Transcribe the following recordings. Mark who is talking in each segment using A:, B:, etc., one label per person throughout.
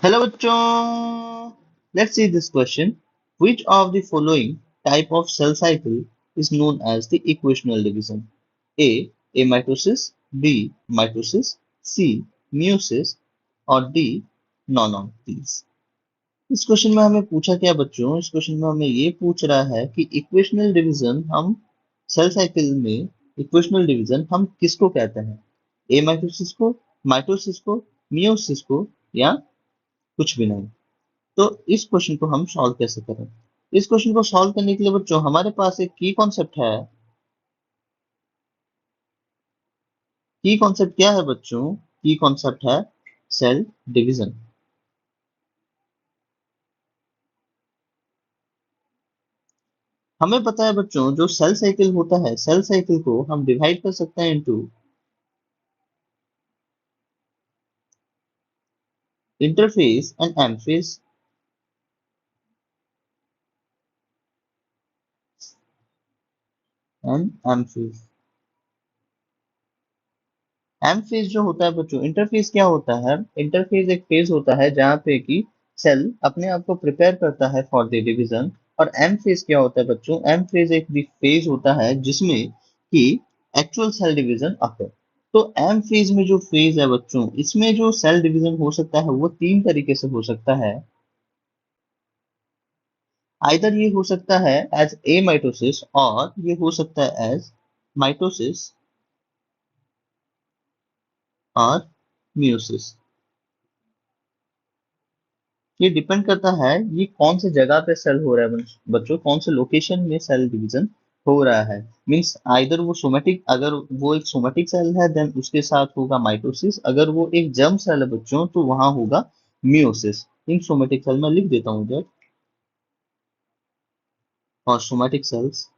A: Hello बच्चों, let's see this question. Which of the following type of cell cycle is known as the equational division? A. Amitosis, B. Mitosis, C. Meiosis और D. None of these. इस question में हमें पूछा क्या बच्चों? इस question में हमें ये पूछ रहा है कि इक्वेशनल डिवीजन हम सेल साइकिल में इक्वेशनल डिवीजन हम किसको कहते हैं? एमाइटोसिस को, माइटोसिस को, मियोसिस को या कुछ भी नहीं। तो इस क्वेश्चन को हम सॉल्व कैसे करें? इस क्वेश्चन को सॉल्व करने के लिए बच्चों हमारे पास एक की कॉन्सेप्ट है। की कॉन्सेप्ट क्या है बच्चों? की कॉन्सेप्ट है सेल डिवीजन। हमें पता है बच्चों, जो सेल साइकिल होता है, सेल साइकिल को हम डिवाइड कर सकते हैं into interphase and M phase and M phase. M phase जो होता है बच्चों, इंटरफेस क्या होता है? इंटरफेस एक फेज होता है जहाँ पे कि सेल अपने आप को प्रिपेयर करता है फॉर द डिवीजन। और एम फेज क्या होता है बच्चों? एम फेज एक फेज होता है जिसमें कि एक्चुअल सेल डिवीजन अकर। तो एम फेज में जो फेज है बच्चों, इसमें जो सेल डिवीजन हो सकता है वो तीन तरीके से हो सकता है। आइदर ये हो सकता है एज ए माइटोसिस, और ये हो सकता है एज माइटोसिस और मियोसिस। ये डिपेंड करता है ये कौन से जगह पे सेल हो रहा है बच्चों, कौन से लोकेशन में सेल डिवीजन हो रहा है। मींस आइदर वो सोमेटिक, अगर वो एक सोमेटिक सेल है देन उसके साथ होगा माइटोसिस, अगर वो एक जर्म सेल है बच्चों तो वहां होगा मियोसिस। इन सोमेटिक सेल में लिख देता हूँ इधर, और somatic cells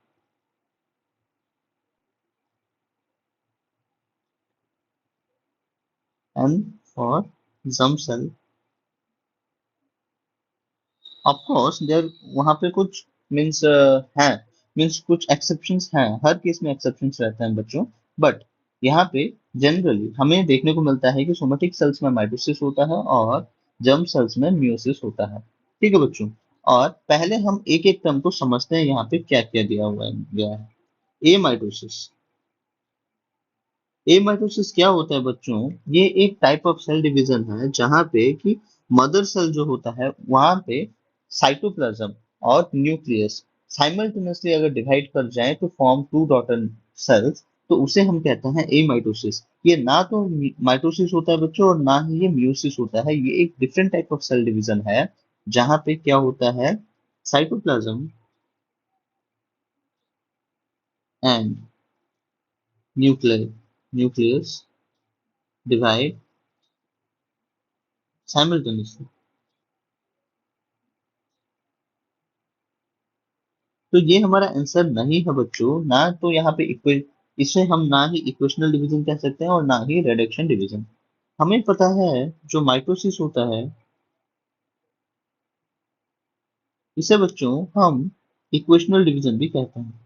A: and for germ cell. Of course there वहां पे कुछ मींस है, मींस कुछ एक्सेप्शंस हैं, हर केस में एक्सेप्शंस रहते हैं बच्चों। बट यहाँ पे जनरली हमें देखने को मिलता है कि सोमेटिक सेल्स में माइटोसिस होता है और जर्म सेल्स में मियोसिस होता है। ठीक है बच्चों, और पहले हम एक एक टर्म को समझते हैं। यहाँ पे क्या क्या दिया हुआ है, गया है। ए माइटोसिस। ए माइटोसिस क्या होता है बच्चों? ये एक टाइप ऑफ सेल डिवीजन है जहां पे कि मदर सेल जो होता है वहां पे साइटोप्लाज्म और न्यूक्लियस साइमल्टेनियसली अगर डिवाइड कर जाए तो फॉर्म टू डॉटर सेल्स, तो उसे हम कहते हैं ए माइटोसिस। ये ना तो माइटोसिस होता है बच्चों और ना ही ये म्यूसिस होता है। ये एक different type of cell division है जहां पे क्या होता है, cytoplasm and nucleus divide simultaneously. तो ये हमारा आंसर नहीं है बच्चों। ना तो यहाँ पे इसे हम ना ही इक्वेशनल डिवीजन कह सकते हैं और ना ही रिडक्शन डिवीजन। हमें पता है जो माइटोसिस होता है इसे बच्चों हम इक्वेशनल डिवीजन भी कहते हैं।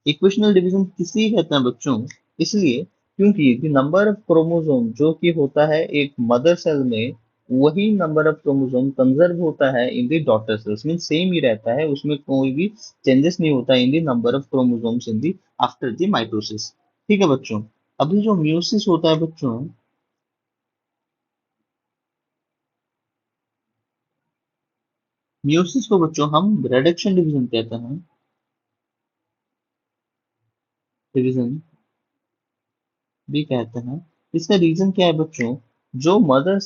A: इक्वेशनल डिवीजन किसलिए कहते हैं बच्चों? इसलिए क्योंकि द नंबर ऑफ क्रोमोसोम जो कि होता है एक मदर सेल में, वही नंबर ऑफ क्रोमोसोम कंजर्व होता है in the daughter cells. Mean same ही रहता है, उसमें कोई भी चेंजेस नहीं होता in the number of chromosomes in the after the mitosis. ठीक है बच्चों, अभी जो म्यूसिस होता है बच्चों, म्यूसिस को बच्चों हम रिडक्शन डिवीजन कहते हैं। डिवीजन भी कहते हैं। इसका रीजन क्या है बच्चों? जो मदर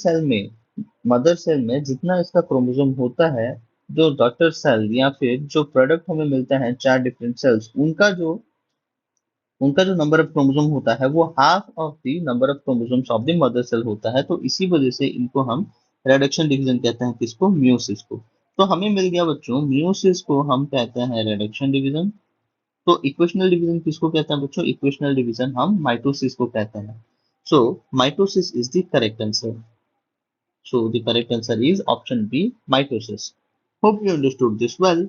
A: सेल में जितना इसका क्रोमोसोम होता है, जो डॉटर सेल या फिर जो प्रोडक्ट हमें मिलता है चार डिफरेंट सेल्स, उनका जो नंबर ऑफ क्रोमोसोम होता है वो half of the number of chromosomes of the mother cell होता है। तो इसी वजह से इनको हम रिडक्शन डिवीजन कहते हैं। किसको? म्यूसिस को। तो हमें मिल गया बच्चों, म्यूसिस को हम कहते हैं रिडक्शन डिवीजन। तो इक्वेशनल डिवीजन किसको कहते हैं बच्चों? इक्वेशनल डिवीजन हम माइटोसिस को कहते हैं। So mitosis is the correct answer. So the correct answer is option B, mitosis. Hope you understood this well.